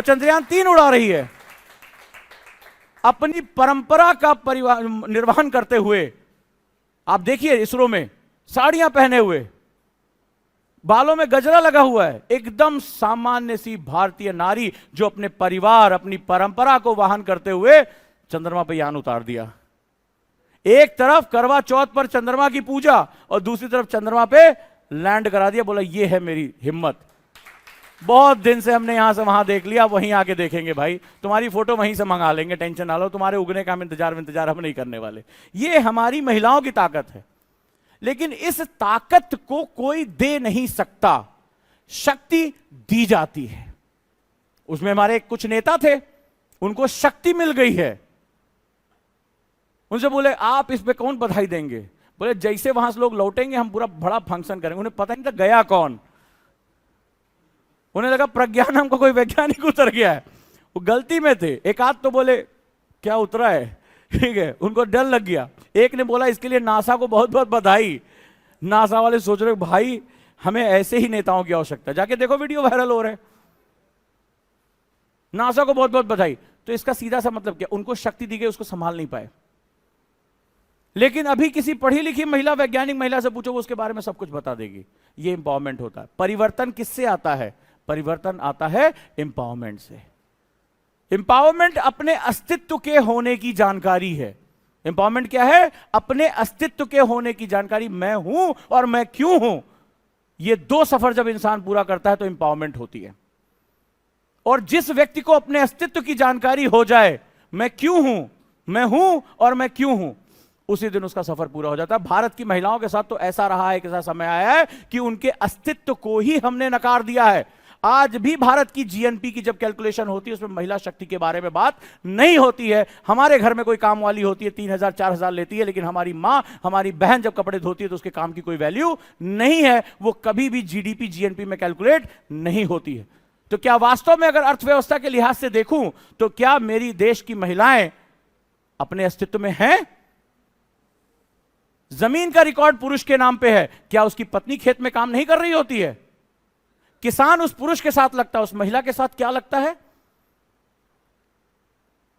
चंद्रयान-3 उड़ा रही है, अपनी परंपरा का निर्वहन करते हुए। आप देखिए इसरो में साड़ियां पहने हुए, बालों में गजरा लगा हुआ है, एकदम सामान्य सी भारतीय नारी जो अपने परिवार, अपनी परंपरा को वहन करते हुए चंद्रमा पर यान उतार दिया। एक तरफ करवा चौथ पर चंद्रमा की पूजा और दूसरी तरफ चंद्रमा पे लैंड करा दिया। बोला ये है मेरी हिम्मत। बहुत दिन से हमने यहां से वहां देख लिया, वहीं आके देखेंगे भाई, तुम्हारी फोटो वहीं से मंगा लेंगे, टेंशन ना लो, तुम्हारे उगने का हम इंतजार हम नहीं करने वाले। ये हमारी महिलाओं की ताकत है, लेकिन इस ताकत को कोई दे नहीं सकता, शक्ति दी जाती है। उसमें हमारे कुछ नेता थे, उनको शक्ति मिल गई है। उनसे बोले आप इस पे कौन बधाई देंगे? बोले जैसे वहां से लोग लौटेंगे हम पूरा बड़ा फंक्शन करेंगे। उन्हें पता नहीं था गया कौन, उन्हें लगा प्रज्ञान नाम का कोई वैज्ञानिक उतर गया है। वो गलती में थे। एक आध तो बोले क्या उतरा है, ठीक है, उनको डर लग गया। एक ने बोला इसके लिए नासा को बहुत बहुत बधाई। नासा वाले सोच रहे भाई हमें ऐसे ही नेताओं की आवश्यकता है, जाके देखो वीडियो वायरल हो रहे हैं, नासा को बहुत बहुत बधाई। तो इसका सीधा सा मतलब क्या, उनको शक्ति दी गई, उसको संभाल नहीं पाए। लेकिन अभी किसी पढ़ी लिखी महिला, वैज्ञानिक महिला से पूछो, वो उसके बारे में सब कुछ बता देगी। ये इंपावरमेंट होता है। परिवर्तन किससे आता है? परिवर्तन आता है इंपावरमेंट से। इंपावरमेंट अपने अस्तित्व के होने की जानकारी है। इंपावरमेंट क्या है? अपने अस्तित्व के होने की जानकारी। मैं हूं और मैं क्यों हूं, ये दो सफर जब इंसान पूरा करता है तो इंपावरमेंट होती है। और जिस व्यक्ति को अपने अस्तित्व की जानकारी हो जाए, मैं क्यों हूं, मैं हूं और मैं क्यों हूं, उसी दिन उसका सफर पूरा हो जाता है। भारत की महिलाओं के साथ तो ऐसा रहा है, ऐसा समय आया है कि उनके अस्तित्व को ही हमने नकार दिया है। आज भी भारत की जीएनपी की जब कैलकुलेशन होती है उसमें महिला शक्ति के बारे में बात नहीं होती है। हमारे घर में कोई काम वाली होती है 3,000 4,000 लेती है, लेकिन हमारी मां, हमारी बहन जब कपड़े धोती है तो उसके काम की कोई वैल्यू नहीं है। वो कभी भी जीडीपी जीएनपी में कैलकुलेट नहीं होती है। तो क्या वास्तव में अगर अर्थव्यवस्था के लिहाज से देखूं तो क्या मेरी देश की महिलाएं अपने अस्तित्व में हैं? जमीन का रिकॉर्ड पुरुष के नाम पे है, क्या उसकी पत्नी खेत में काम नहीं कर रही होती है? किसान उस पुरुष के साथ लगता है, उस महिला के साथ क्या लगता है?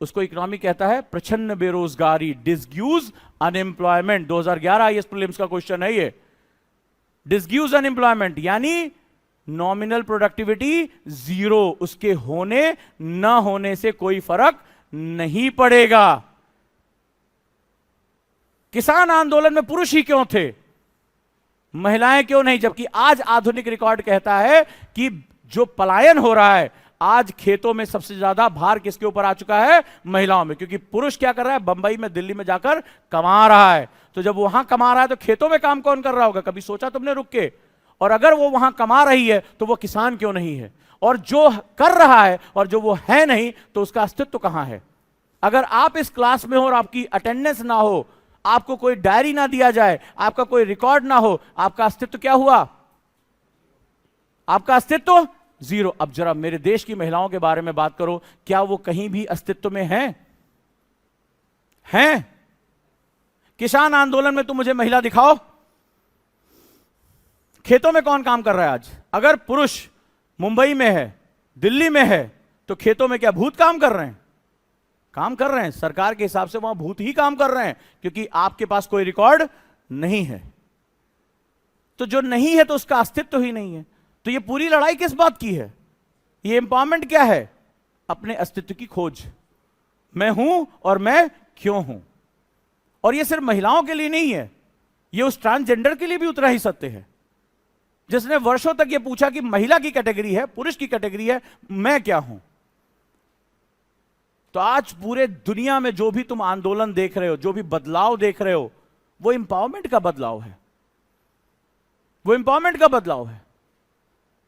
उसको इकोनॉमी कहता है प्रचंड बेरोजगारी, डिसग्यूज अनएम्प्लॉयमेंट। 2011 आईएएस प्रीलिम्स का क्वेश्चन है ये। डिसग्यूज अनएम्प्लॉयमेंट यानी नॉमिनल प्रोडक्टिविटी जीरो, उसके होने न होने से कोई फर्क नहीं पड़ेगा। किसान आंदोलन में पुरुष ही क्यों थे, महिलाएं क्यों नहीं? जबकि आज आधुनिक रिकॉर्ड कहता है कि जो पलायन हो रहा है, आज खेतों में सबसे ज्यादा भार किसके ऊपर आ चुका है? महिलाओं में। क्योंकि पुरुष क्या कर रहा है? बंबई में, दिल्ली में जाकर कमा रहा है। तो जब वहां कमा रहा है तो खेतों में काम कौन कर रहा होगा? कभी सोचा तुमने रुक के? और अगर वो वहां कमा रही है तो वो किसान क्यों नहीं है? और जो कर रहा है और जो वो है नहीं, तो उसका अस्तित्व कहां है? अगर आप इस क्लास में हो और आपकी अटेंडेंस ना हो, आपको कोई डायरी ना दिया जाए, आपका कोई रिकॉर्ड ना हो, आपका अस्तित्व क्या हुआ? आपका अस्तित्व जीरो। अब जरा मेरे देश की महिलाओं के बारे में बात करो, क्या वो कहीं भी अस्तित्व में हैं? किसान आंदोलन में तुम मुझे महिला दिखाओ। खेतों में कौन काम कर रहा है आज? अगर पुरुष मुंबई में है, दिल्ली में है, तो खेतों में क्या भूत काम कर रहे हैं? काम कर रहे हैं। सरकार के हिसाब से वहां भूत ही काम कर रहे हैं, क्योंकि आपके पास कोई रिकॉर्ड नहीं है। तो जो नहीं है तो उसका अस्तित्व ही नहीं है। तो ये पूरी लड़ाई किस बात की है? ये एम्पावरमेंट क्या है? अपने अस्तित्व की खोज। मैं हूं और मैं क्यों हूं। और ये सिर्फ महिलाओं के लिए नहीं है, ये उस ट्रांसजेंडर के लिए भी उतना ही सत्य है, जिसने वर्षों तक ये पूछा कि महिला की कैटेगरी है, पुरुष की कैटेगरी है, मैं क्या हूं। तो आज पूरे दुनिया में जो भी तुम आंदोलन देख रहे हो, जो भी बदलाव देख रहे हो, वो एम्पावरमेंट का बदलाव है। वो एम्पावरमेंट का बदलाव है।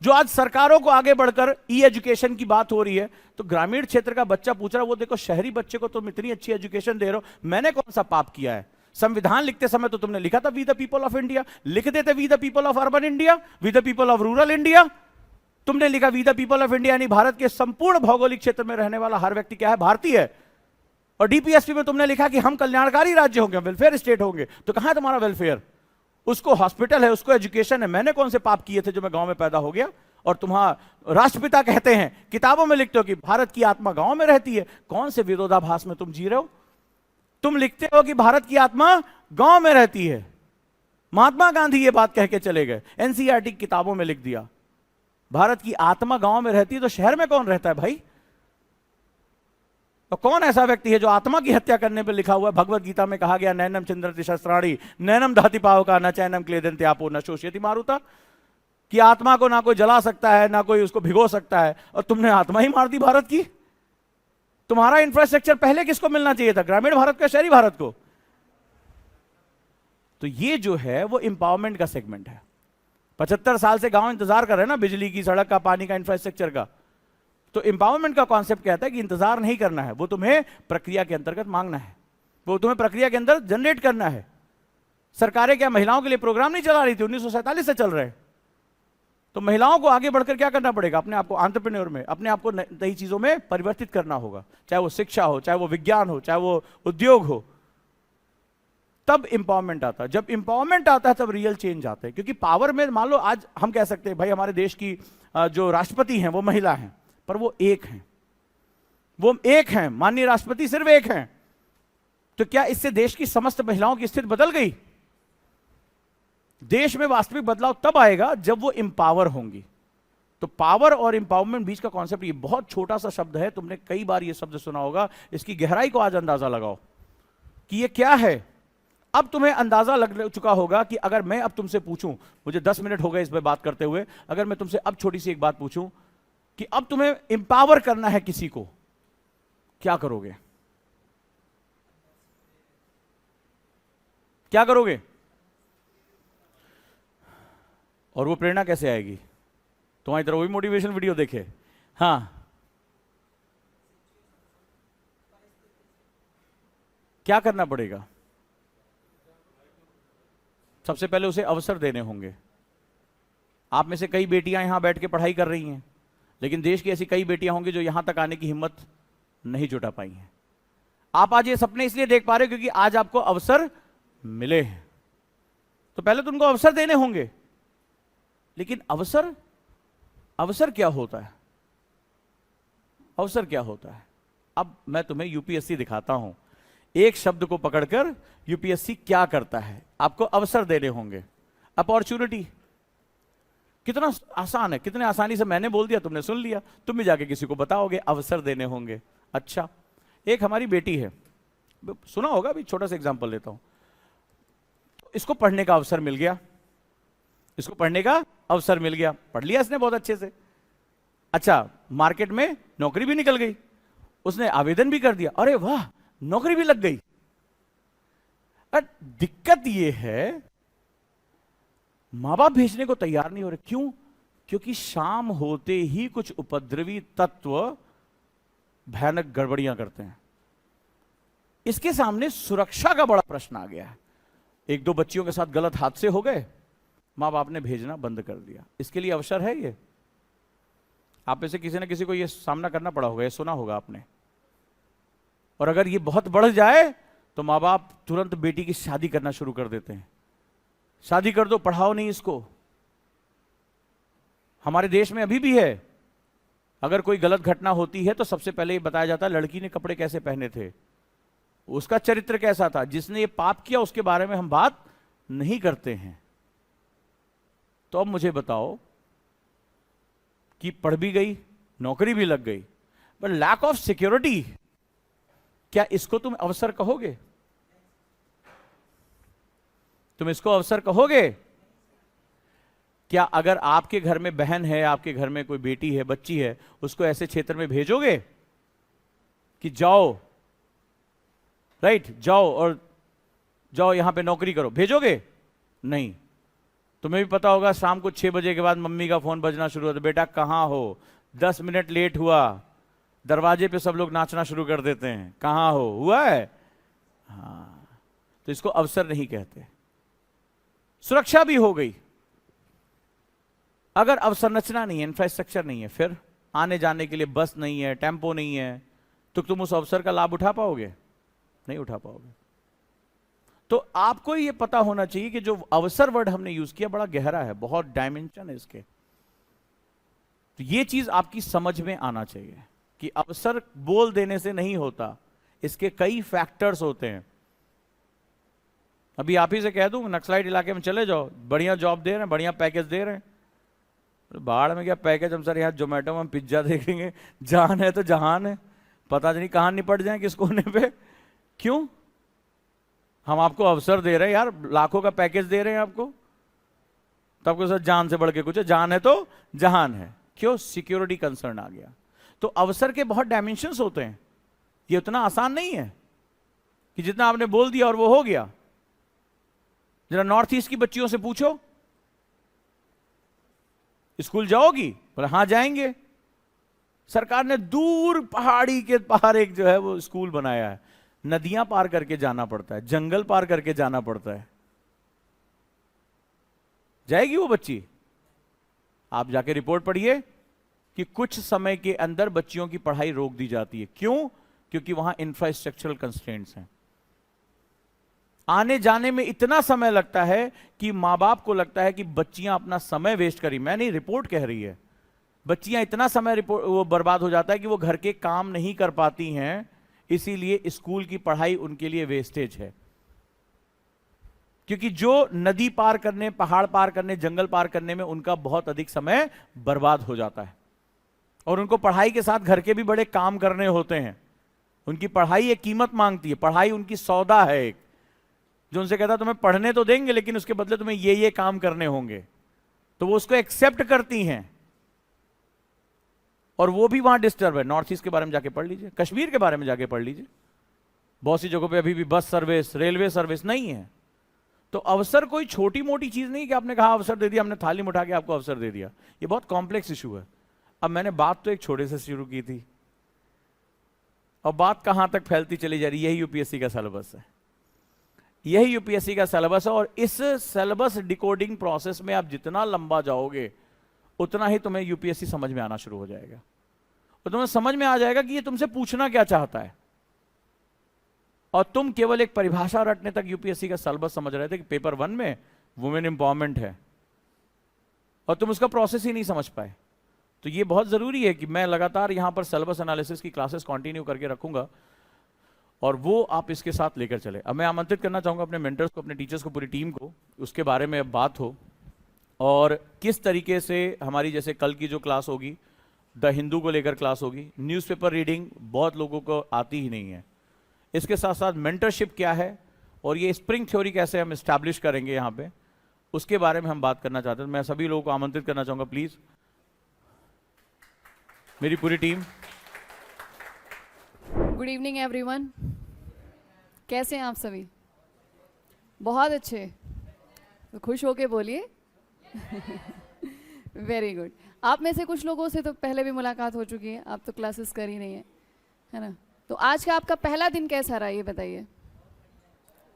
जो आज सरकारों को आगे बढ़कर ई एजुकेशन की बात हो रही है, तो ग्रामीण क्षेत्र का बच्चा पूछ रहा है, वो देखो शहरी बच्चे को तुम इतनी अच्छी एजुकेशन दे रहे हो, मैंने कौन सा पाप किया है? संविधान लिखते समय तो तुमने लिखा था we the people of India, लिख देते we the people of urban India, we the people of rural India. तुमने लिखा we the people of India, यानी भारत के संपूर्ण भौगोलिक क्षेत्र में रहने वाला हर व्यक्ति क्या है? भारतीय है। और डीपीएसपी में तुमने लिखा कि हम कल्याणकारी राज्य होंगे, वेलफेयर स्टेट होंगे। तो कहां है तुम्हारा वेलफेयर? उसको हॉस्पिटल है, उसको एजुकेशन है। मैंने कौन से पाप किए थे जो मैं गांव में पैदा हो गया और तुम्हारा राष्ट्रपिता कहते हैं, किताबों में लिखते हो कि भारत की आत्मा गांव में रहती है। कौन से विरोधाभास में तुम जी रहे हो? तुम लिखते हो कि भारत की आत्मा गांव में रहती है, महात्मा गांधी ये बात कह के चले गए, एनसीईआरटी किताबों में लिख दिया भारत की आत्मा गांव में रहती है, तो शहर में कौन रहता है भाई? तो कौन ऐसा व्यक्ति है जो आत्मा की हत्या करने पर लिखा हुआ है? भगवत गीता में कहा गया, नैनम चिंद्रति शस्त्राणि नैनम दहति पावका न चैनम क्लेदन्ते आपो न शोष्यति मारुता, कि आत्मा को ना कोई जला सकता है ना कोई उसको भिगो सकता है, और तुमने आत्मा ही मार दी भारत की। तुम्हारा इंफ्रास्ट्रक्चर पहले किसको मिलना चाहिए था, ग्रामीण भारत का, शहरी भारत को? तो ये जो है वो इंपावरमेंट का सेगमेंट है। 75 साल से गांव इंतजार कर रहे हैं ना, बिजली की, सड़क का, पानी का, इंफ्रास्ट्रक्चर का। तो इंपावरमेंट का कॉन्सेप्ट कहता है कि इंतजार नहीं करना है, वो तुम्हें प्रक्रिया के अंतर्गत मांगना है, वो तुम्हें प्रक्रिया के अंदर जनरेट करना है। सरकारें क्या महिलाओं के लिए प्रोग्राम नहीं चला रही थी? 1947 से चल रहे हैं। तो महिलाओं को आगे बढ़कर क्या करना पड़ेगा? अपने आप को एंटरप्रेन्योर में, अपने आप को नई चीजों में परिवर्तित करना होगा, चाहे वो शिक्षा हो, चाहे वो विज्ञान हो, चाहे वो उद्योग हो। तब इंपावरमेंट आता है। जब इंपावरमेंट आता है तब रियल चेंज आता है। क्योंकि पावर में, मान लो आज हम कह सकते हैं भाई हमारे देश की जो राष्ट्रपति हैं वो महिला हैं, पर वो एक हैं, वो एक हैं, माननीय राष्ट्रपति सिर्फ एक हैं। तो क्या इससे देश की समस्त महिलाओं की स्थिति बदल गई? देश में वास्तविक बदलाव तब आएगा जब वो इंपावर होंगी। तो पावर और इंपावरमेंट बीच का कॉन्सेप्ट, ये बहुत छोटा सा शब्द है, तुमने कई बार ये शब्द सुना होगा, इसकी गहराई को आज अंदाजा लगाओ कि ये क्या है। अब तुम्हें अंदाजा लग चुका होगा कि अगर मैं अब तुमसे पूछूं, मुझे 10 मिनट हो गए इस पे बात करते हुए, अगर मैं तुमसे अब छोटी सी एक बात पूछूं कि अब तुम्हें इंपावर करना है किसी को, क्या करोगे? क्या करोगे? और वो प्रेरणा कैसे आएगी? तुम्हारी तरह वही मोटिवेशन वीडियो देखे? हाँ, क्या करना पड़ेगा? सबसे पहले उसे अवसर देने होंगे। आप में से कई बेटियां यहां बैठ के पढ़ाई कर रही हैं, लेकिन देश की ऐसी कई बेटियां होंगी जो यहां तक आने की हिम्मत नहीं जुटा पाई हैं। आप आज ये सपने इसलिए देख पा रहे हो क्योंकि आज आपको अवसर मिले हैं। तो पहले तो उनको अवसर देने होंगे। लेकिन अवसर क्या होता है? अवसर क्या होता है? अब मैं तुम्हें यूपीएससी दिखाता हूं। एक शब्द को पकड़कर यूपीएससी क्या करता है। आपको अवसर देने होंगे, अपॉर्चुनिटी। कितना आसान है, कितने आसानी से मैंने बोल दिया, तुमने सुन लिया। तुम भी जाके किसी को बताओगे, अवसर देने होंगे। अच्छा, एक हमारी बेटी है, सुना होगा, अभी छोटा सा एग्जांपल लेता हूं। इसको पढ़ने का अवसर मिल गया, इसको पढ़ने का अवसर मिल गया, पढ़ लिया इसने बहुत अच्छे से। अच्छा, मार्केट में नौकरी भी निकल गई, उसने आवेदन भी कर दिया, अरे वाह, नौकरी भी लग गई। दिक्कत यह है, मां बाप भेजने को तैयार नहीं हो रहे। क्यों? क्योंकि शाम होते ही कुछ उपद्रवी तत्व भयानक गड़बड़ियां करते हैं। इसके सामने सुरक्षा का बड़ा प्रश्न आ गया है। एक दो बच्चियों के साथ गलत हादसे हो गए, मां बाप ने भेजना बंद कर दिया। इसके लिए अवसर है ये? आप में से किसी न किसी को यह सामना करना पड़ा होगा, यह सुना होगा आपने। और अगर ये बहुत बढ़ जाए तो मां बाप तुरंत बेटी की शादी करना शुरू कर देते हैं। शादी कर दो, पढ़ाओ नहीं इसको। हमारे देश में अभी भी है, अगर कोई गलत घटना होती है तो सबसे पहले ये बताया जाता है लड़की ने कपड़े कैसे पहने थे, उसका चरित्र कैसा था। जिसने ये पाप किया उसके बारे में हम बात नहीं करते हैं। तो अब मुझे बताओ कि पढ़ भी गई, नौकरी भी लग गई, बट लैक ऑफ सिक्योरिटी, क्या इसको तुम अवसर कहोगे? तुम इसको अवसर कहोगे? क्या अगर आपके घर में बहन है, आपके घर में कोई बेटी है, बच्ची है, उसको ऐसे क्षेत्र में भेजोगे कि जाओ, राइट, जाओ और जाओ यहां पे नौकरी करो, भेजोगे? नहीं। तुम्हें भी पता होगा शाम को 6 बजे के बाद मम्मी का फोन बजना शुरू होता है, बेटा कहां हो, 10 मिनट लेट हुआ, दरवाजे पे सब लोग नाचना शुरू कर देते हैं, कहां हो, हुआ है? हाँ, तो इसको अवसर नहीं कहते। सुरक्षा भी हो गई। अगर अवसंरचना नहीं है, इंफ्रास्ट्रक्चर नहीं है, फिर आने जाने के लिए बस नहीं है, टेम्पो नहीं है, तो तुम उस अवसर का लाभ उठा पाओगे? नहीं उठा पाओगे। तो आपको ये पता होना चाहिए कि जो अवसर वर्ड हमने यूज किया बड़ा गहरा है, बहुत डायमेंशन है इसके। तो ये चीज आपकी समझ में आना चाहिए कि अवसर बोल देने से नहीं होता, इसके कई फैक्टर्स होते हैं। अभी आप ही से कह दूं नक्सलाइट इलाके में चले जाओ, बढ़िया जॉब दे रहे हैं, बढ़िया पैकेज दे रहे हैं, बाढ़ में क्या पैकेज, हम सर यहाँ जोमेटो में पिज्जा देखेंगे, जान है तो जहान है, पता नहीं कहां निपट जाए किस कोने पे। क्यों? हम आपको अवसर दे रहे हैं यार, लाखों का पैकेज दे रहे हैं आपको, तब को सर जान से बढ़ के कुछ है, जान है तो जहान है। क्यों? सिक्योरिटी कंसर्न आ गया। तो अवसर के बहुत डायमेंशंस होते हैं, ये उतना आसान नहीं है कि जितना आपने बोल दिया और वो हो गया। जरा नॉर्थ ईस्ट की बच्चियों से पूछो, स्कूल जाओगी? बोले हाँ जाएंगे। सरकार ने दूर पहाड़ी के पार एक जो है वो स्कूल बनाया है, नदियां पार करके जाना पड़ता है, जंगल पार करके जाना पड़ता है। जाएगी वो बच्ची? आप जाके रिपोर्ट पढ़िए कि कुछ समय के अंदर बच्चियों की पढ़ाई रोक दी जाती है। क्यों? क्योंकि वहां इंफ्रास्ट्रक्चरल कंस्ट्रेंट्स हैं। आने जाने में इतना समय लगता है कि मां बाप को लगता है कि बच्चियां अपना समय वेस्ट करी। मैं नहीं, रिपोर्ट कह रही है। बच्चियां इतना समय वो बर्बाद हो जाता है कि वो घर के काम नहीं कर पाती हैं, इसीलिए स्कूल की पढ़ाई उनके लिए वेस्टेज है। क्योंकि जो नदी पार करने, पहाड़ पार करने, जंगल पार करने में उनका बहुत अधिक समय बर्बाद हो जाता है, और उनको पढ़ाई के साथ घर के भी बड़े काम करने होते हैं। उनकी पढ़ाई एक कीमत मांगती है, पढ़ाई उनकी सौदा है एक, जो उनसे कहता तुम्हें पढ़ने तो देंगे लेकिन उसके बदले तुम्हें ये काम करने होंगे, तो वो उसको एक्सेप्ट करती हैं, और वो भी वहां डिस्टर्ब है। नॉर्थ ईस्ट के बारे में जाके पढ़ लीजिए, कश्मीर के बारे में जाके पढ़ लीजिए, बहुत सी जगहों पे अभी भी बस सर्विस, रेलवे सर्विस नहीं है। तो अवसर कोई छोटी मोटी चीज नहीं कि आपने कहा अवसर दे दिया, हमने थाली में उठा के आपको अवसर दे दिया। ये बहुत कॉम्प्लेक्स इशू है। अब मैंने बात तो एक छोटे से शुरू की थी, और बात कहां तक फैलती चली जा रही है। यही यूपीएससी का सिलेबस है, यही यूपीएससी का सिलेबस है। और इस सिलेबस डिकोडिंग प्रोसेस में आप जितना लंबा जाओगे उतना ही तुम्हें यूपीएससी समझ में आना शुरू हो जाएगा, और तुम्हें समझ में आ जाएगा कि ये तुमसे पूछना क्या चाहता है। और तुम केवल एक परिभाषा रटने तक यूपीएससी का सिलेबस समझ रहे थे कि पेपर 1 में वुमेन एम्पावरमेंट है, और तुम उसका प्रोसेस ही नहीं समझ पाए। तो ये बहुत जरूरी है कि मैं लगातार यहां पर सिलेबस एनालिसिस की क्लासेस कंटिन्यू करके रखूंगा, और वो आप इसके साथ लेकर चले। अब मैं आमंत्रित करना चाहूंगा अपने मेंटर्स को, अपने टीचर्स को, पूरी टीम को, उसके बारे में अब बात हो, और किस तरीके से हमारी जैसे कल की जो क्लास होगी द हिंदू को लेकर क्लास होगी। न्यूज़पेपर रीडिंग बहुत लोगों को आती ही नहीं है, इसके साथ साथ मेंटरशिप क्या है और ये स्प्रिंग थ्योरी कैसे हम इस्टेब्लिश करेंगे यहाँ पे, उसके बारे में हम बात करना चाहते हैं। मैं सभी लोगों को आमंत्रित करना चाहूंगा, प्लीज मेरी पूरी टीम। गुड इवनिंग एवरीवन, कैसे हैं आप सभी? बहुत अच्छे, तो खुश होके बोलिए। Very good. आप में से कुछ लोगों से तो पहले भी मुलाकात हो चुकी है, आप तो क्लासेस कर ही नहीं है ना? तो आज का आपका पहला दिन कैसा रहा ये बताइए।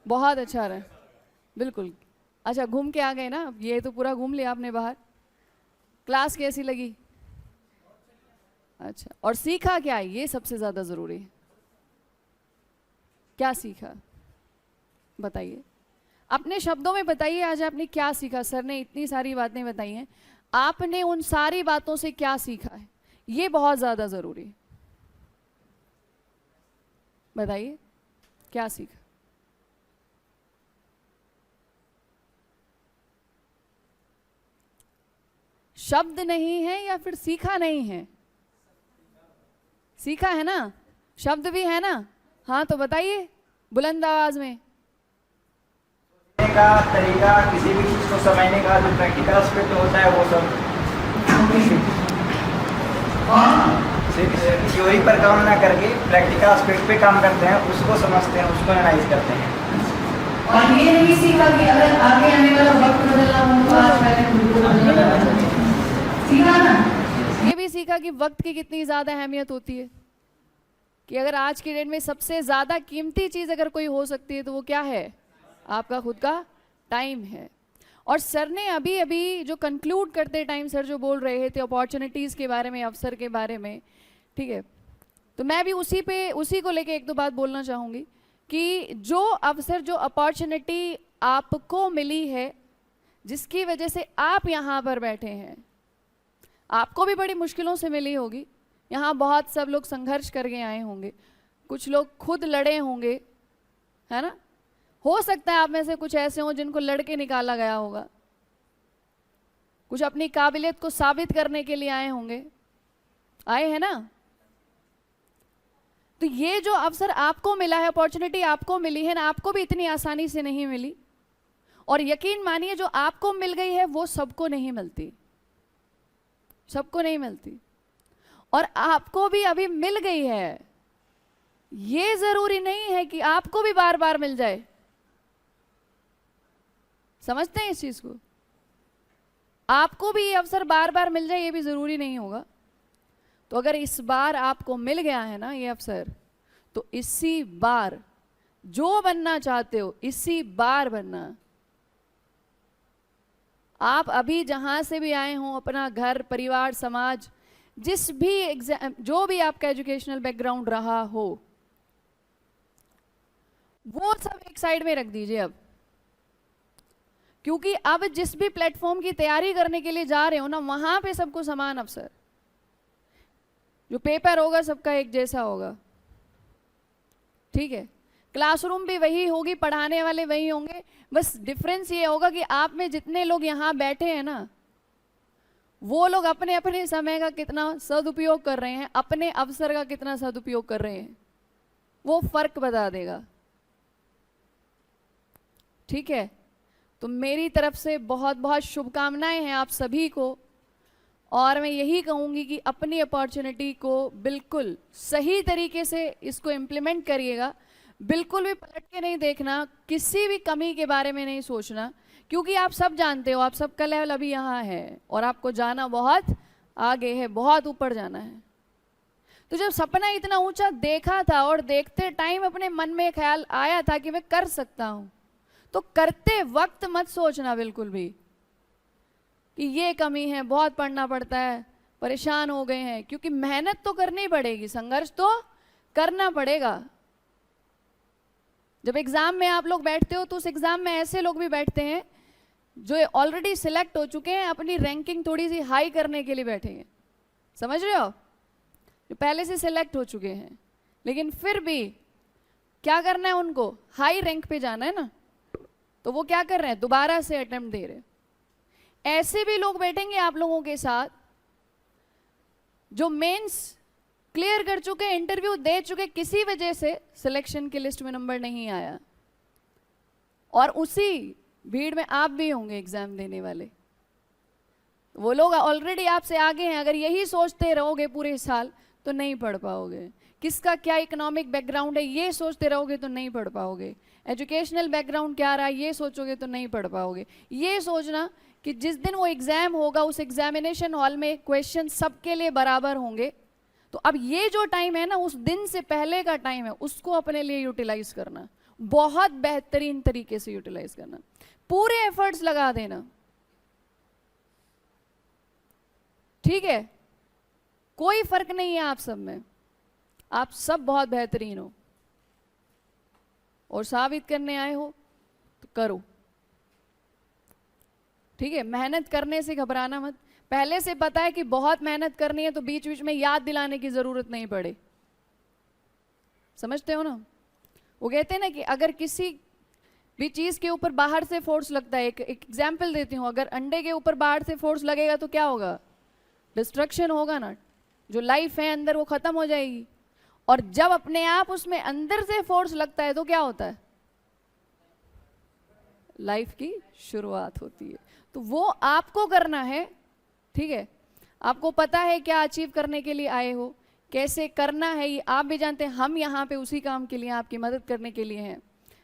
बहुत अच्छा रहा, बिल्कुल। अच्छा, घूम के आ गए ना? ये तो पूरा घूम लिया आपने बाहर। क्लास कैसी लगी? अच्छा, और सीखा क्या? ये सबसे ज़्यादा ज़रूरी है। क्या सीखा बताइए, अपने शब्दों में बताइए। आज आपने क्या सीखा? सर ने इतनी सारी बातें बताई हैं, आपने उन सारी बातों से क्या सीखा है? ये बहुत ज़्यादा ज़रूरी है। बताइए क्या सीखा? शब्द नहीं है या फिर सीखा नहीं है? सीखा है ना, शब्द भी है ना? हाँ तो बताइए बुलंद आवाज में। का तरीका, किसी भी चीज को समझने का जो प्रैक्टिकल एस्पेक्ट होता है वो सब सिर्फ थ्योरी पर काम ना करके प्रैक्टिकल एस्पेक्ट पे काम करते हैं, उसको समझते हैं, उसको एनालाइज करते हैं। और ये नहीं सीखा कि अगर आगे आने वाला वक्त बदलना हो तो आज पहले खुद को बदलना। सीखा ना? ये भी सीखा कि वक्त की कितनी ज़्यादा अहमियत होती है, कि अगर आज की डेट में सबसे ज़्यादा कीमती चीज़ अगर कोई हो सकती है तो वो क्या है? आपका खुद का टाइम है। और सर ने अभी अभी जो कंक्लूड करते टाइम सर जो बोल रहे थे अपॉर्चुनिटीज़ के बारे में, अवसर के बारे में, ठीक है, तो मैं भी उसी को लेके एक दो बात बोलना चाहूँगी कि जो अवसर, जो अपॉर्चुनिटी आपको मिली है, जिसकी वजह से आप यहाँ पर बैठे हैं, आपको भी बड़ी मुश्किलों से मिली होगी। यहाँ बहुत सब लोग संघर्ष करके आए होंगे, कुछ लोग खुद लड़े होंगे, है ना। हो सकता है आप में से कुछ ऐसे हों जिनको लड़के निकाला गया होगा, कुछ अपनी काबिलियत को साबित करने के लिए आए होंगे, आए हैं ना। तो ये जो अवसर आपको मिला है, अपॉर्चुनिटी आपको मिली है ना, आपको भी इतनी आसानी से नहीं मिली। और यकीन मानिए जो आपको मिल गई है वो सबको नहीं मिलती, सबको नहीं मिलती। और आपको भी अभी मिल गई है, ये जरूरी नहीं है कि आपको भी बार बार मिल जाए। समझते हैं इस चीज को? आपको भी ये अवसर बार बार मिल जाए ये भी जरूरी नहीं होगा। तो अगर इस बार आपको मिल गया है ना ये अवसर, तो इसी बार जो बनना चाहते हो इसी बार बनना। आप अभी जहां से भी आए हो, अपना घर, परिवार, समाज, जिस भी एग्जाम, जो भी आपका एजुकेशनल बैकग्राउंड रहा हो, वो सब एक साइड में रख दीजिए अब। क्योंकि अब जिस भी प्लेटफॉर्म की तैयारी करने के लिए जा रहे हो ना, वहां पे सबको समान अवसर, जो पेपर होगा सबका एक जैसा होगा, ठीक है। क्लासरूम भी वही होगी, पढ़ाने वाले वही होंगे, बस डिफरेंस ये होगा कि आप में जितने लोग यहाँ बैठे हैं ना, वो लोग अपने अपने समय का कितना सदुपयोग कर रहे हैं, अपने अवसर का कितना सदुपयोग कर रहे हैं, वो फर्क बता देगा, ठीक है। तो मेरी तरफ से बहुत बहुत शुभकामनाएं हैं आप सभी को। और मैं यही कहूंगी कि अपनी अपॉर्चुनिटी को बिल्कुल सही तरीके से इसको इम्प्लीमेंट करिएगा। बिल्कुल भी पलट के नहीं देखना, किसी भी कमी के बारे में नहीं सोचना, क्योंकि आप सब जानते हो आप सबका लेवल अभी यहाँ है और आपको जाना बहुत आगे है, बहुत ऊपर जाना है। तो जब सपना इतना ऊंचा देखा था और देखते टाइम अपने मन में ख्याल आया था कि मैं कर सकता हूं, तो करते वक्त मत सोचना बिल्कुल भी कि ये कमी है, बहुत पढ़ना पड़ता है, परेशान हो गए हैं, क्योंकि मेहनत तो करनी पड़ेगी, संघर्ष तो करना पड़ेगा। जब एग्जाम में आप लोग बैठते हो तो उस एग्जाम में ऐसे लोग भी बैठते हैं जो ऑलरेडी सिलेक्ट हो चुके हैं, अपनी रैंकिंग थोड़ी सी हाई करने के लिए बैठे हैं, समझ रहे हो, जो पहले से सिलेक्ट हो चुके हैं, लेकिन फिर भी क्या करना है उनको, हाई रैंक पे जाना है ना, तो वो क्या कर रहे हैं, दोबारा से अटेम्प्ट दे रहे हैं। ऐसे भी लोग बैठेंगे आप लोगों के साथ जो मेंस क्लियर कर चुके, इंटरव्यू दे चुके, किसी वजह से सिलेक्शन की लिस्ट में नंबर नहीं आया, और उसी भीड़ में आप भी होंगे एग्जाम देने वाले। वो लोग ऑलरेडी आपसे आगे हैं, अगर यही सोचते रहोगे पूरे साल तो नहीं पढ़ पाओगे। किसका क्या इकोनॉमिक बैकग्राउंड है ये सोचते रहोगे तो नहीं पढ़ पाओगे। एजुकेशनल बैकग्राउंड क्या रहा है ये सोचोगे तो नहीं पढ़ पाओगे। ये सोचना कि जिस दिन वो एग्जाम होगा उस एग्जामिनेशन हॉल में क्वेश्चन सबके लिए बराबर होंगे, तो अब ये जो टाइम है ना, उस दिन से पहले का टाइम है, उसको अपने लिए यूटिलाइज करना, बहुत बेहतरीन तरीके से यूटिलाइज करना, पूरे एफर्ट्स लगा देना, ठीक है। कोई फर्क नहीं है आप सब में, आप सब बहुत बेहतरीन हो और साबित करने आए हो तो करो, ठीक है। मेहनत करने से घबराना मत, पहले से पता है कि बहुत मेहनत करनी है तो बीच बीच में याद दिलाने की जरूरत नहीं पड़े, समझते हो ना। वो कहते हैं ना कि अगर किसी भी चीज के ऊपर बाहर से फोर्स लगता है, एक एग्जाम्पल देती हूँ, अगर अंडे के ऊपर बाहर से फोर्स लगेगा तो क्या होगा, डिस्ट्रक्शन होगा ना, जो लाइफ है अंदर वो खत्म हो जाएगी। और जब अपने आप उसमें अंदर से फोर्स लगता है तो क्या होता है, लाइफ की शुरुआत होती है। तो वो आपको करना है, ठीक है। आपको पता है क्या अचीव करने के लिए आए हो, कैसे करना है ये आप भी जानते हैं। हम यहाँ पे उसी काम के लिए, आपकी मदद करने के लिए हैं।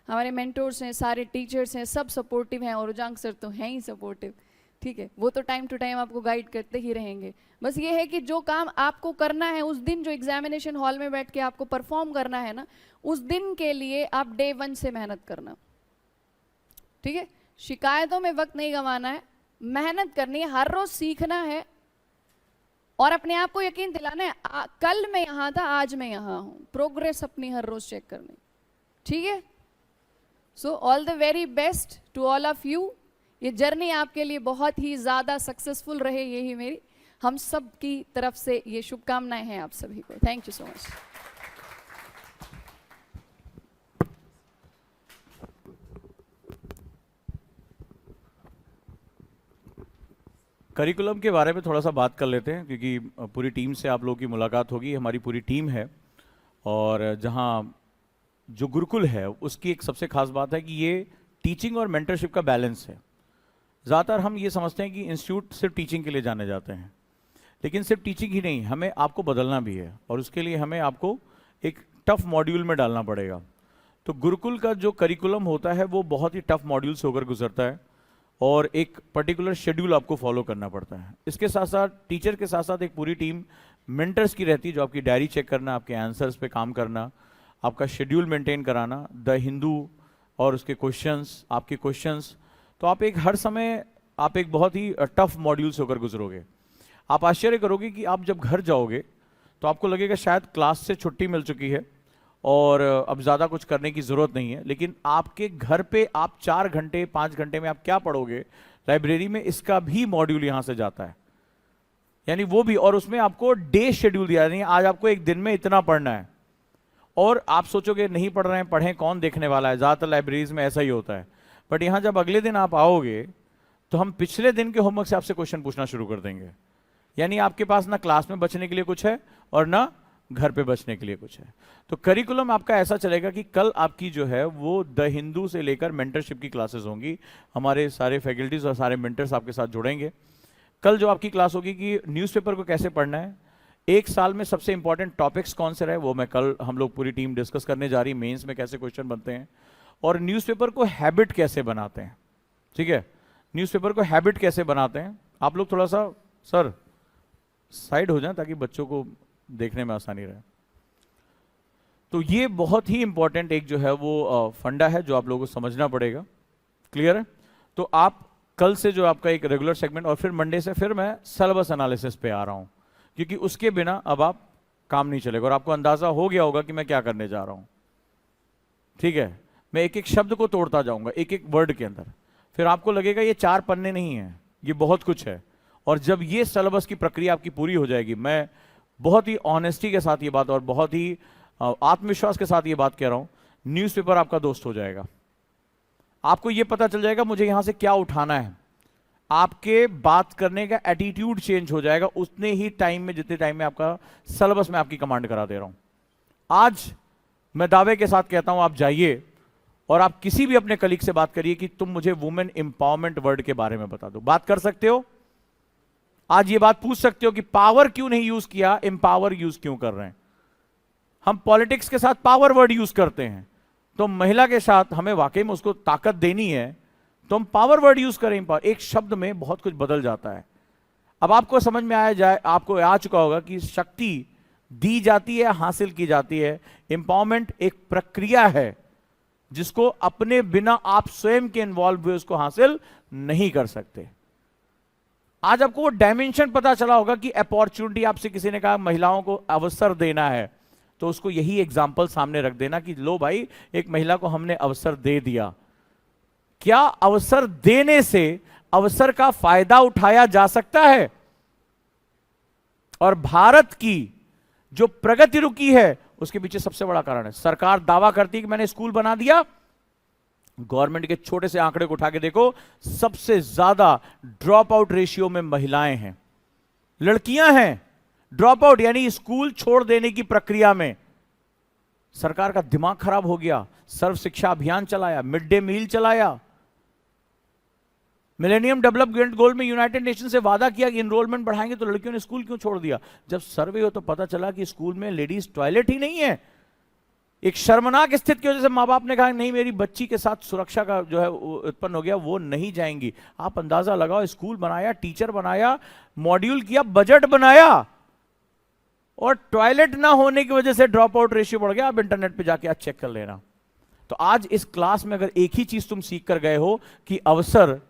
हमारे मेंटोर्स हैं, सारे टीचर्स हैं, सब सपोर्टिव हैं, और उजांग सर तो हैं ही सपोर्टिव, ठीक है। वो तो टाइम टू टाइम आपको गाइड करते ही रहेंगे। बस ये है कि जो काम आपको करना है उस दिन, जो एग्जामिनेशन हॉल में बैठ के आपको परफॉर्म करना है ना, उस दिन के लिए आप डे 1 से मेहनत करना, ठीक है। शिकायतों में वक्त नहीं गंवाना है, मेहनत करनी है, हर रोज सीखना है और अपने आप को यकीन दिलाना है कल मैं यहाँ था आज मैं यहाँ हूँ, प्रोग्रेस अपनी हर रोज चेक करनी, ठीक है। So all the very best to all of you. ये जर्नी आपके लिए बहुत ही ज़्यादा सक्सेसफुल रहे, यही मेरी हम सब की तरफ से ये शुभकामनाएं हैं आप सभी को। Thank you so much. Curriculum के बारे में थोड़ा सा बात कर लेते हैं, क्योंकि पूरी टीम से आप लोगों की मुलाकात होगी। हमारी पूरी टीम है, और जहाँ जो गुरुकुल है उसकी एक सबसे खास बात है कि ये टीचिंग और मेंटरशिप का बैलेंस है। ज़्यादातर हम ये समझते हैं कि इंस्टीट्यूट सिर्फ टीचिंग के लिए जाने जाते हैं, लेकिन सिर्फ टीचिंग ही नहीं, हमें आपको बदलना भी है, और उसके लिए हमें आपको एक टफ मॉड्यूल में डालना पड़ेगा। तो गुरुकुल का जो करिकुलम होता है वो बहुत ही टफ मॉड्यूल से होकर गुजरता है, और एक पर्टिकुलर शेड्यूल आपको फॉलो करना पड़ता है। इसके साथ साथ टीचर के साथ साथ एक पूरी टीम मेंटर्स की रहती है, जो आपकी डायरी चेक करना, आपके आंसर्स पे काम करना, आपका शेड्यूल मेंटेन कराना, द हिंदू और उसके क्वेश्चंस, आपके क्वेश्चंस। तो आप एक हर समय आप एक बहुत ही टफ मॉड्यूल से होकर गुजरोगे। आप आश्चर्य करोगे कि आप जब घर जाओगे तो आपको लगेगा शायद क्लास से छुट्टी मिल चुकी है और अब ज़्यादा कुछ करने की ज़रूरत नहीं है, लेकिन आपके घर पे आप 4 घंटे 5 घंटे में आप क्या पढ़ोगे, लाइब्रेरी में इसका भी मॉड्यूल यहाँ से जाता है, यानी वो भी, और उसमें आपको डे शेड्यूल दिया नहीं है, आज आपको एक दिन में इतना पढ़ना है। और आप सोचोगे नहीं पढ़ रहे हैं, पढ़ें, कौन देखने वाला है, ज़्यादातर लाइब्रेरीज में ऐसा ही होता है। बट यहाँ जब अगले दिन आप आओगे तो हम पिछले दिन के होमवर्क से आपसे क्वेश्चन पूछना शुरू कर देंगे, यानी आपके पास ना क्लास में बचने के लिए कुछ है और ना घर पे बचने के लिए कुछ है। तो करिकुलम आपका ऐसा चलेगा कि कल आपकी जो है वो द हिंदू से लेकर मेंटरशिप की क्लासेस होंगी। हमारे सारे फैकल्टीज और सारे मेंटर्स आपके साथ जुड़ेंगे। कल जो आपकी क्लास होगी कि न्यूज़पेपर को कैसे पढ़ना है, एक साल में सबसे इंपॉर्टेंट टॉपिक्स कौन से रहे, वो मैं कल हम लोग पूरी टीम डिस्कस करने जा रही है। मेंस में कैसे क्वेश्चन बनते हैं, और न्यूज़पेपर को हैबिट कैसे बनाते हैं। ठीक है, न्यूज़पेपर को हैबिट कैसे बनाते हैं। आप लोग थोड़ा सा सर साइड हो जाएं ताकि बच्चों को देखने में आसानी रहे। तो ये बहुत ही इंपॉर्टेंट एक जो है वो फंडा है जो आप लोगों को समझना पड़ेगा। क्लियर है? तो आप कल से जो आपका एक रेगुलर सेगमेंट, और फिर मंडे से फिर मैं सिलेबस एनालिसिस पे आ रहा हूं, क्योंकि उसके बिना अब आप काम नहीं चलेगा, और आपको अंदाजा हो गया होगा कि मैं क्या करने जा रहा हूं। ठीक है, मैं एक एक शब्द को तोड़ता जाऊंगा एक एक वर्ड के अंदर, फिर आपको लगेगा ये 4 पन्ने नहीं है, ये बहुत कुछ है। और जब ये सिलेबस की प्रक्रिया आपकी पूरी हो जाएगी, मैं बहुत ही ऑनेस्टी के साथ ये बात और बहुत ही आत्मविश्वास के साथ ये बात कह रहा हूं, न्यूज़पेपर आपका दोस्त हो जाएगा। आपको ये पता चल जाएगा मुझे यहां से क्या उठाना है, आपके बात करने का एटीट्यूड चेंज हो जाएगा उतने ही टाइम में जितने टाइम में आपका सिलेबस में आपकी कमांड करा दे रहा हूं। आज मैं दावे के साथ कहता हूं, आप जाइए और आप किसी भी अपने कलीग से बात करिए कि तुम मुझे वुमेन एम्पावरमेंट वर्ड के बारे में बता दो। बात कर सकते हो, आज ये बात पूछ सकते हो कि पावर क्यों नहीं यूज किया, एम्पावर यूज क्यों कर रहे हैं। हम पॉलिटिक्स के साथ पावर वर्ड यूज करते हैं, तो महिला के साथ हमें वाकई में उसको ताकत देनी है तो हम पावर वर्ड यूज करें। एक शब्द में बहुत कुछ बदल जाता है। अब आपको समझ में आया जाए, आपको आ चुका होगा कि शक्ति दी जाती है, हासिल की जाती है। एम्पावरमेंट एक प्रक्रिया है जिसको अपने बिना आप स्वयं के इन्वॉल्व हुए उसको हासिल नहीं कर सकते। आज आपको वो डायमेंशन पता चला होगा कि अपॉर्चुनिटी, आपसे किसी ने कहा महिलाओं को अवसर देना है, तो उसको यही एग्जाम्पल सामने रख देना कि लो भाई, एक महिला को हमने अवसर दे दिया। क्या अवसर देने से अवसर का फायदा उठाया जा सकता है? और भारत की जो प्रगति रुकी है उसके पीछे सबसे बड़ा कारण है, सरकार दावा करती है कि मैंने स्कूल बना दिया। गवर्नमेंट के छोटे से आंकड़े को उठा के देखो, सबसे ज्यादा ड्रॉप आउट रेशियो में महिलाएं हैं, लड़कियां हैं। ड्रॉप आउट यानी स्कूल छोड़ देने की प्रक्रिया में सरकार का दिमाग खराब हो गया। सर्व शिक्षा अभियान चलाया, मिड डे मील चलाया, मिलेनियम डेवलपमेंट गोल में यूनाइटेड नेशन से वादा किया कि इनरोलमेंट बढ़ाएंगे, तो लड़कियों ने स्कूल क्यों छोड़ दिया? जब सर्वे हो तो पता चला कि स्कूल में लेडीज टॉयलेट ही नहीं है। एक शर्मनाक स्थिति की वजह से माँ बाप ने कहा नहीं, मेरी बच्ची के साथ सुरक्षा का जो है उत्पन्न हो गया, वो नहीं जाएंगी। आप अंदाजा लगाओ, स्कूल बनाया, टीचर बनाया, मॉड्यूल किया, बजट बनाया, और टॉयलेट ना होने की वजह से ड्रॉप आउट रेशियो बढ़ गया। आप इंटरनेट पे जाके आज चेक कर लेना। तो आज इस क्लास में अगर एक ही चीज तुम सीख कर गए हो कि अवसर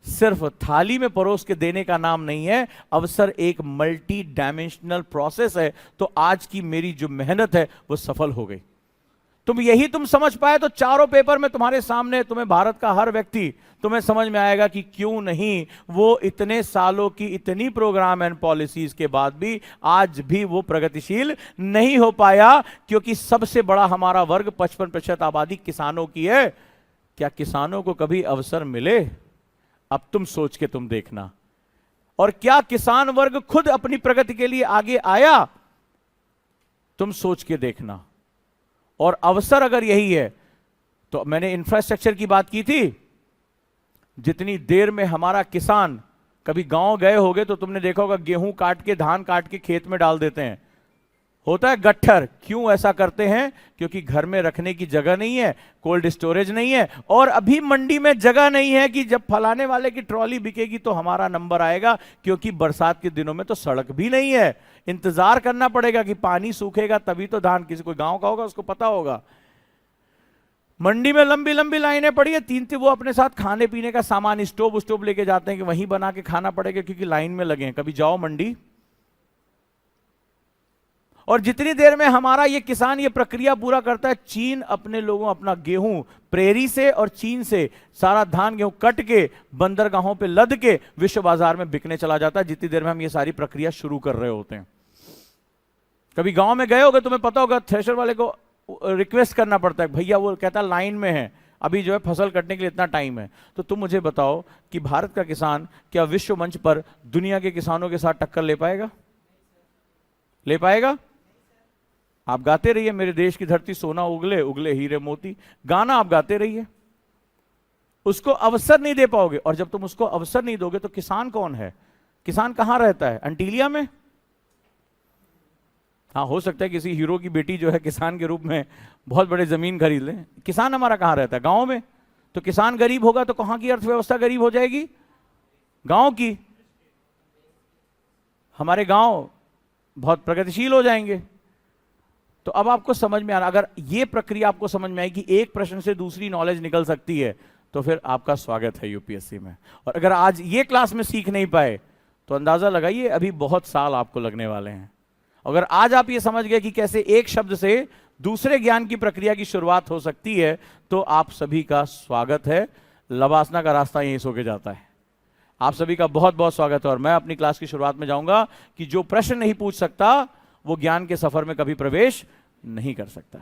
सिर्फ थाली में परोस के देने का नाम नहीं है, अवसर एक मल्टी डायमेंशनल प्रोसेस है, तो आज की मेरी जो मेहनत है वो सफल हो गई। तुम यही तुम समझ पाए तो चारों पेपर में तुम्हारे सामने, तुम्हें भारत का हर व्यक्ति, तुम्हें समझ में आएगा कि क्यों नहीं वो इतने सालों की इतनी प्रोग्राम एंड पॉलिसीज के बाद भी आज भी वो प्रगतिशील नहीं हो पाया, क्योंकि सबसे बड़ा हमारा वर्ग 55% आबादी किसानों की है। क्या किसानों को कभी अवसर मिले? अब तुम सोच के तुम देखना। और क्या किसान वर्ग खुद अपनी प्रगति के लिए आगे आया? तुम सोच के देखना। और अवसर अगर यही है, तो मैंने इंफ्रास्ट्रक्चर की बात की थी, जितनी देर में हमारा किसान, कभी गांव गए होगे तो तुमने देखा होगा गेहूं काट के, धान काट के खेत में डाल देते हैं, होता है गट्ठर। क्यों ऐसा करते हैं? क्योंकि घर में रखने की जगह नहीं है, कोल्ड स्टोरेज नहीं है, और अभी मंडी में जगह नहीं है कि जब फलाने वाले की ट्रॉली बिकेगी तो हमारा नंबर आएगा, क्योंकि बरसात के दिनों में तो सड़क भी नहीं है, इंतजार करना पड़ेगा कि पानी सूखेगा तभी तो धान, किसी कोई गांव का होगा उसको पता होगा। मंडी में लंबी लंबी लाइनें पड़ी है, तीन वो अपने साथ खाने पीने का सामान, स्टोव लेके जाते हैं कि वहीं बना के खाना पड़ेगा क्योंकि लाइन में लगे हैं। कभी जाओ मंडी। और जितनी देर में हमारा ये किसान ये प्रक्रिया पूरा करता है, चीन अपने लोगों अपना गेहूं प्रेरी से और चीन से सारा धान गेहूं कट के बंदरगाहों पे लद के विश्व बाजार में बिकने चला जाता है, जितनी देर में हम ये सारी प्रक्रिया शुरू कर रहे होते हैं। कभी गांव में गए होगे, तुम्हें पता होगा थ्रेशर वाले को रिक्वेस्ट करना पड़ता है, भैया वो कहता है लाइन में है, अभी जो है फसल कटने के लिए इतना टाइम है। तो तुम मुझे बताओ कि भारत का किसान क्या विश्व मंच पर दुनिया के किसानों के साथ टक्कर ले पाएगा? ले पाएगा? आप गाते रहिए, मेरे देश की धरती सोना उगले उगले हीरे मोती, गाना आप गाते रहिए, उसको अवसर नहीं दे पाओगे। और जब तुम उसको अवसर नहीं दोगे तो किसान कौन है? किसान कहां रहता है? अंटीलिया में? हाँ, हो सकता है किसी हीरो की बेटी जो है किसान के रूप में बहुत बड़े जमीन खरीद ले। किसान हमारा कहां रहता है? गांव में। तो किसान गरीब होगा तो कहां की अर्थव्यवस्था गरीब हो जाएगी? गांव की। हमारे गांव बहुत प्रगतिशील हो जाएंगे। तो अब आपको समझ में आ रहा, अगर ये प्रक्रिया आपको समझ में आई कि एक प्रश्न से दूसरी नॉलेज निकल सकती है, तो फिर आपका स्वागत है यूपीएससी में। और अगर आज ये क्लास में सीख नहीं पाए तो अंदाजा लगाइए अभी बहुत साल आपको लगने वाले हैं। अगर आज आप ये समझ गए कि कैसे एक शब्द से दूसरे ज्ञान की प्रक्रिया की शुरुआत हो सकती है, तो आप सभी का स्वागत है। लवासना का रास्ता यहीं सो के जाता है। आप सभी का बहुत बहुत स्वागत है। और मैं अपनी क्लास की शुरुआत में जाऊंगा कि जो प्रश्न नहीं पूछ सकता वो ज्ञान के सफर में कभी प्रवेश नहीं कर सकता।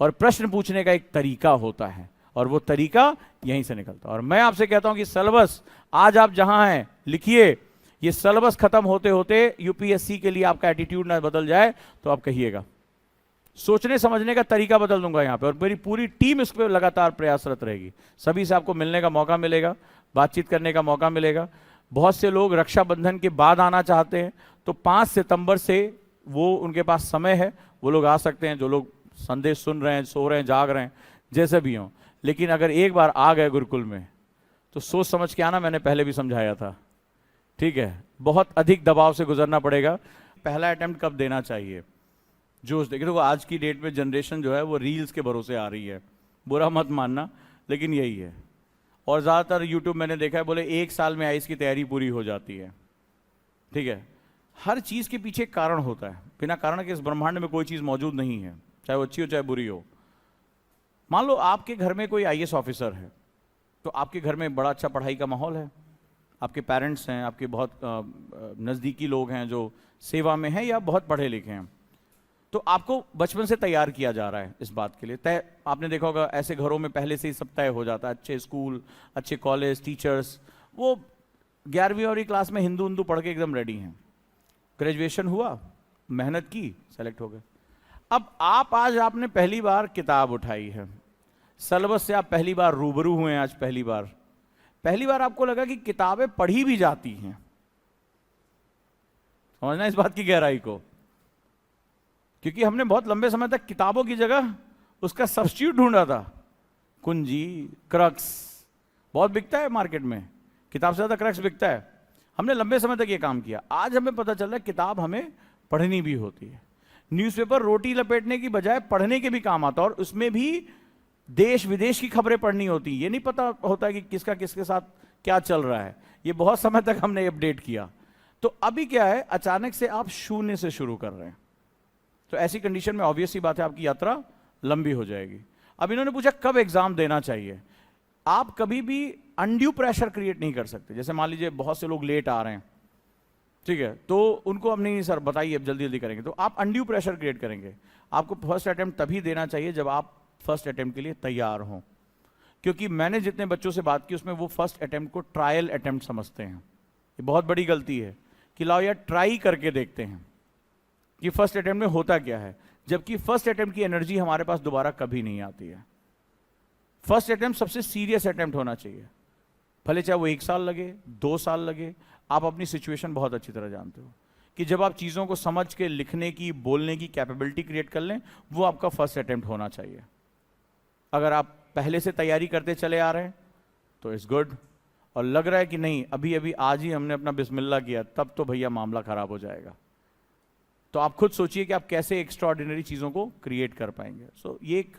और प्रश्न पूछने का एक तरीका होता है, और वो तरीका यहीं से निकलता है। और मैं आपसे कहता हूं कि सिलेबस आज आप जहां हैं लिखिए, ये सिलेबस खत्म होते होते यूपीएससी के लिए आपका एटीट्यूड ना बदल जाए तो आप कहिएगा। सोचने समझने का तरीका बदल दूंगा यहां पे, और मेरी पूरी टीम इस पर लगातार प्रयासरत रहेगी। सभी से आपको मिलने का मौका मिलेगा, बातचीत करने का मौका मिलेगा। बहुत से लोग रक्षाबंधन के बाद आना चाहते हैं, तो 5 सितंबर से वो उनके पास समय है, वो लोग आ सकते हैं। जो लोग संदेश सुन रहे हैं, सो रहे हैं, जाग रहे हैं, जैसे भी हों। लेकिन अगर एक बार आ गए गुरुकुल में तो सोच समझ के आना, मैंने पहले भी समझाया था, ठीक है? बहुत अधिक दबाव से गुजरना पड़ेगा। पहला अटेम्प्ट कब देना चाहिए? जोश देखिए। देखो आज की डेट में जनरेशन जो है वो रील्स के भरोसे आ रही है, बुरा मत मानना, लेकिन यही है। और ज़्यादातर यूट्यूब मैंने देखा है बोले 1 साल में आईएएस की तैयारी पूरी हो जाती है, ठीक है? हर चीज़ के पीछे एक कारण होता है। बिना कारण के इस ब्रह्मांड में कोई चीज़ मौजूद नहीं है, चाहे वो अच्छी हो चाहे बुरी हो। मान लो आपके घर में कोई आईएएस ऑफिसर है, तो आपके घर में बड़ा अच्छा पढ़ाई का माहौल है, आपके पेरेंट्स हैं, आपके बहुत नज़दीकी लोग हैं जो सेवा में हैं या बहुत पढ़े लिखे हैं, तो आपको बचपन से तैयार किया जा रहा है इस बात के लिए। तय आपने देखा होगा ऐसे घरों में पहले से ही सब तय हो जाता है, अच्छे स्कूल, अच्छे कॉलेज, टीचर्स। वो 11वीं और क्लास में हिंदू पढ़ के एकदम रेडी हैं। ग्रेजुएशन हुआ, मेहनत की, सेलेक्ट हो गए। अब आज आपने पहली बार किताब उठाई है, सिलेबस से आप पहली बार रूबरू हुए हैं। आज पहली बार आपको लगा कि किताबें पढ़ी भी जाती हैं। समझना इस बात की गहराई को, क्योंकि हमने बहुत लंबे समय तक किताबों की जगह उसका सब्स्टिट्यूट ढूंढा था। कुंजी, क्रक्स बहुत बिकता है मार्केट में, किताब से ज्यादा क्रक्स बिकता है। हमने लंबे समय तक ये काम किया। आज हमें पता चल रहा है किताब हमें पढ़नी भी होती है। न्यूज़पेपर रोटी लपेटने की बजाय पढ़ने के भी काम आता है, और उसमें भी देश विदेश की खबरें पढ़नी होती। ये नहीं पता होता है कि किसका किसके साथ क्या चल रहा है। ये बहुत समय तक हमने अपडेट किया। तो अभी क्या है, अचानक से आप शून्य से शुरू कर रहे हैं। तो ऐसी कंडीशन में ऑब्वियस सी बात है आपकी यात्रा लंबी हो जाएगी। अब इन्होंने पूछा कब एग्जाम देना चाहिए। आप कभी भी अनड्यू प्रेशर क्रिएट नहीं कर सकते। जैसे मान लीजिए बहुत से लोग लेट आ रहे हैं, ठीक है, तो उनको अब नहीं सर बताइए अब जल्दी जल्दी करेंगे, तो आप अनड्यू प्रेशर क्रिएट करेंगे। आपको फर्स्ट अटेम्प्ट तभी देना चाहिए जब आप फर्स्ट अटेम्प्ट के लिए तैयार हों। क्योंकि मैंने जितने बच्चों से बात की उसमें वो फर्स्ट अटेम्प्ट को ट्रायल अटेम्प्ट समझते हैं। ये बहुत बड़ी गलती है कि लाओ यार ट्राई करके देखते हैं कि फर्स्ट अटेम्प्ट में होता क्या है, जबकि फर्स्ट अटेम्प्ट की एनर्जी हमारे पास दोबारा कभी नहीं आती है। फर्स्ट अटेम्प्ट सबसे सीरियस अटेम्प्ट होना चाहिए, भले चाहे वो 1 साल लगे 2 साल लगे। आप अपनी सिचुएशन बहुत अच्छी तरह जानते हो कि जब आप चीज़ों को समझ के लिखने की बोलने की कैपेबिलिटी क्रिएट कर लें, वो आपका फर्स्ट अटेम्प्ट होना चाहिए। अगर आप पहले से तैयारी करते चले आ रहे हैं तो इट्स गुड, और लग रहा है कि नहीं अभी अभी आज ही हमने अपना बिस्मिल्लाह किया, तब तो भैया मामला खराब हो जाएगा। तो आप खुद सोचिए कि आप कैसे एक्स्ट्राऑर्डिनरी चीज़ों को क्रिएट कर पाएंगे। सो ये एक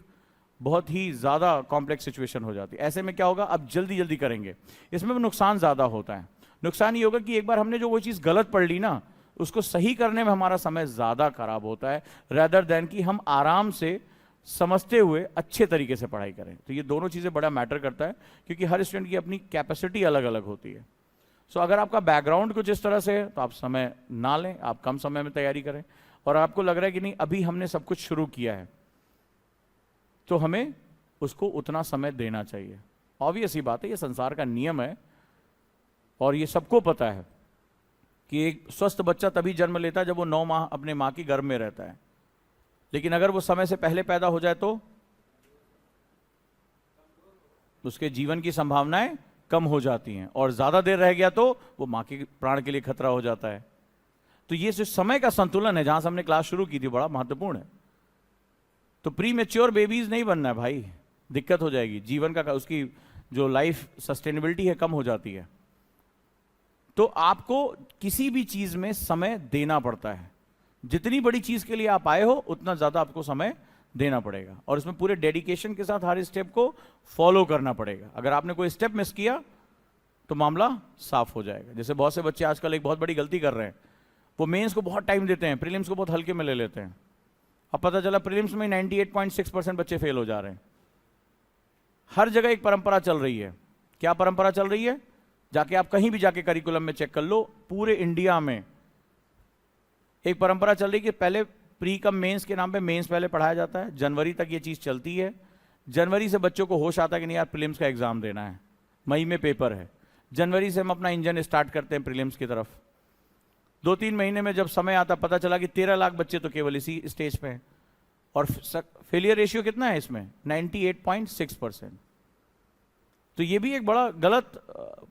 बहुत ही ज़्यादा कॉम्प्लेक्स सिचुएशन हो जाती है। ऐसे में क्या होगा, अब जल्दी जल्दी करेंगे, इसमें नुकसान ज़्यादा होता है। नुकसान ये होगा कि एक बार हमने जो वो चीज़ गलत पढ़ ली ना, उसको सही करने में हमारा समय ज़्यादा खराब होता है, रैदर देन कि हम आराम से समझते हुए अच्छे तरीके से पढ़ाई करें। तो ये दोनों चीज़ें बड़ा मैटर करता है, क्योंकि हर स्टूडेंट की अपनी कैपेसिटी अलग अलग होती है। सो अगर आपका बैकग्राउंड कुछ इस तरह से है तो आप समय ना लें, आप कम समय में तैयारी करें। और आपको लग रहा है कि नहीं अभी हमने सब कुछ शुरू किया है, तो हमें उसको उतना समय देना चाहिए। ऑब्वियस ही बात है, ये संसार का नियम है और ये सबको पता है कि एक स्वस्थ बच्चा तभी जन्म लेता है जब वो 9 माह अपने माँ की गर्भ में रहता है। लेकिन अगर वो समय से पहले पैदा हो जाए तो उसके जीवन की संभावनाएं कम हो जाती हैं, और ज्यादा देर रह गया तो वो माँ के प्राण के लिए खतरा हो जाता है। तो ये जो समय का संतुलन है, जहां से हमने क्लास शुरू की थी, बड़ा महत्वपूर्ण है। तो प्री मैच्योर बेबीज नहीं बनना है भाई, दिक्कत हो जाएगी, जीवन का उसकी जो लाइफ सस्टेनेबिलिटी है कम हो जाती है। तो आपको किसी भी चीज में समय देना पड़ता है। जितनी बड़ी चीज के लिए आप आए हो उतना ज्यादा आपको समय देना पड़ेगा, और इसमें पूरे डेडिकेशन के साथ हर स्टेप को फॉलो करना पड़ेगा। अगर आपने कोई स्टेप मिस किया तो मामला साफ हो जाएगा। जैसे बहुत से बच्चे आजकल एक बहुत बड़ी गलती कर रहे हैं, वो मेंस को बहुत टाइम देते हैं, प्रीलिम्स को बहुत हल्के में ले लेते हैं। अब पता चला प्रीलिम्स में 98.6% बच्चे फेल हो जा रहे हैं। हर जगह एक परंपरा चल रही है। क्या परंपरा चल रही है? जाके आप कहीं भी जाके करिकुलम में चेक कर लो, पूरे इंडिया में एक परंपरा चल रही है कि पहले प्री कम मेंस के नाम पे मेंस पहले पढ़ाया जाता है। जनवरी तक ये चीज़ चलती है। जनवरी से बच्चों को होश आता है कि नहीं यार प्रीलिम्स का एग्जाम देना है, मई में पेपर है। जनवरी से हम अपना इंजन स्टार्ट करते हैं प्रीलिम्स की तरफ। 2-3 महीने में जब समय आता पता चला कि 13 लाख बच्चे तो केवल इसी स्टेज पे हैं, और फेलियर रेशियो कितना है इसमें? 98.6%। तो ये भी एक बड़ा गलत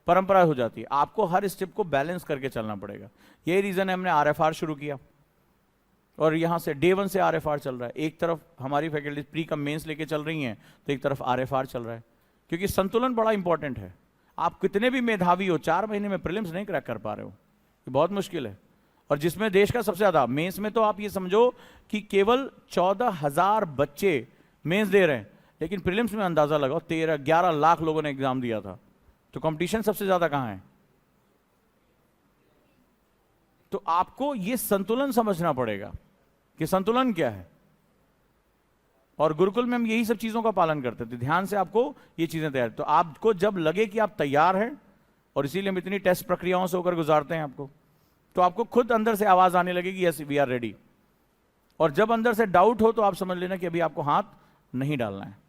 परंपरा हो जाती है। आपको हर स्टेप को बैलेंस करके चलना पड़ेगा। यही रीजन है हमने RFR शुरू किया, और यहां से डे 1 से RFR चल रहा है। एक तरफ हमारी फैकल्टी प्री कम मेंस लेके चल रही हैं, तो एक तरफ RFR चल रहा है, क्योंकि संतुलन बड़ा इंपॉर्टेंट है। आप कितने भी मेधावी हो, 4 महीने में प्रीलिम्स नहीं क्रैक कर पा रहे हो, ये बहुत मुश्किल है। और जिसमें देश का सबसे ज्यादा मेंस में, तो आप ये समझो कि केवल 14,000 बच्चे मेंस दे रहे हैं, लेकिन प्रीलिम्स में अंदाजा लगाओ 11 लाख लोगों ने एग्जाम दिया था। तो कंपटीशन सबसे ज्यादा कहां है? तो आपको ये संतुलन समझना पड़ेगा कि संतुलन क्या है। और गुरुकुल में हम यही सब चीजों का पालन करते थे। ध्यान से आपको ये चीजें तैयार, तो आपको जब लगे कि आप तैयार हैं, और इसीलिए हम इतनी टेस्ट प्रक्रियाओं से होकर गुजारते हैं आपको, तो आपको खुद अंदर से आवाज आने लगेगी यस वी आर रेडी। और जब अंदर से डाउट हो तो आप समझ लेना कि अभी आपको हाथ नहीं डालना है।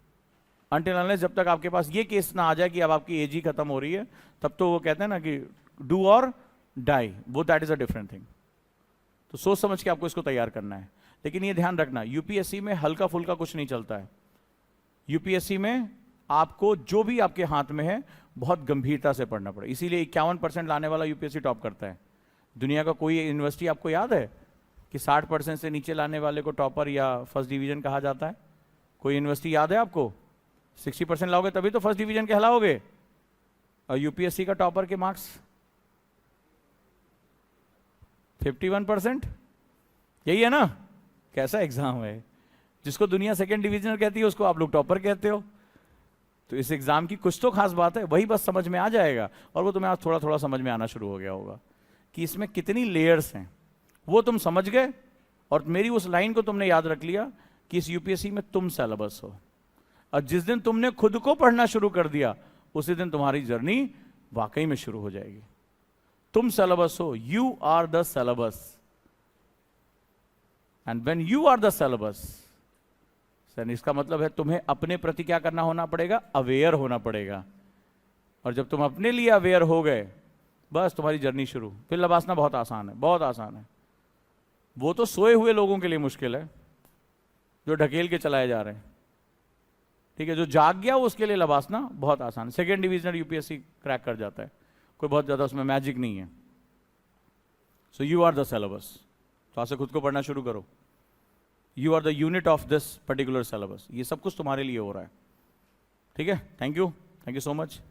अनटिल अनलेस जब तक आपके पास ये केस ना आ जाए कि अब आपकी एज ही खत्म हो रही है, तब तो वो कहते हैं ना कि डू और डाई, वो that is a different thing. तो सोच समझ के आपको इसको तैयार करना है। लेकिन ये ध्यान रखना, यूपीएससी में हल्का फुल्का कुछ नहीं चलता है। यूपीएससी में आपको जो भी आपके हाथ में है बहुत गंभीरता से पढ़ना पड़े। इसीलिए 51% लाने वाला यूपीएससी टॉप करता है। दुनिया का कोई यूनिवर्सिटी आपको याद है कि 60% से नीचे लाने वाले को टॉपर या फर्स्ट डिवीजन कहा जाता है? कोई यूनिवर्सिटी याद है आपको? 60% लाओगे तभी तो फर्स्ट डिवीजन कहलाओगे। और यूपीएससी का टॉपर के मार्क्स 51%। यही है ना? कैसा एग्जाम है? जिसको दुनिया सेकंड डिवीजन कहती है उसको आप लोग टॉपर कहते हो। तो इस एग्जाम की कुछ तो खास बात है, वही बस समझ में आ जाएगा। और वो तुम्हें आज थोड़ा थोड़ा समझ में आना शुरू हो गया होगा कि इसमें कितनी लेयर्स हैं, वो तुम समझ गए। और मेरी उस लाइन को तुमने याद रख लिया कि इस यूपीएससी में तुम सिलेबस हो, और जिस दिन तुमने खुद को पढ़ना शुरू कर दिया उसी दिन तुम्हारी जर्नी वाकई में शुरू हो जाएगी। तुम सिलेबस हो, you are the syllabus, and when you are the syllabus, इसका मतलब है तुम्हें अपने प्रति क्या करना होना पड़ेगा, अवेयर होना पड़ेगा। और जब तुम अपने लिए अवेयर हो गए, बस तुम्हारी जर्नी शुरू। फिर लबासना बहुत आसान है, बहुत आसान है। वो तो सोए हुए लोगों के लिए मुश्किल है, जो ढकेल के चलाए जा रहे हैं, ठीक है। जो जाग गया उसके लिए लबासना बहुत आसान है। सेकेंड डिवीजन यूपीएससी क्रैक कर जाता है, कोई बहुत ज्यादा उसमें मैजिक नहीं है। So you are the syllabus, तो आज से खुद को पढ़ना शुरू करो। You are the unit of this particular syllabus. ये सब कुछ तुम्हारे लिए हो रहा है, ठीक है। Thank you so much.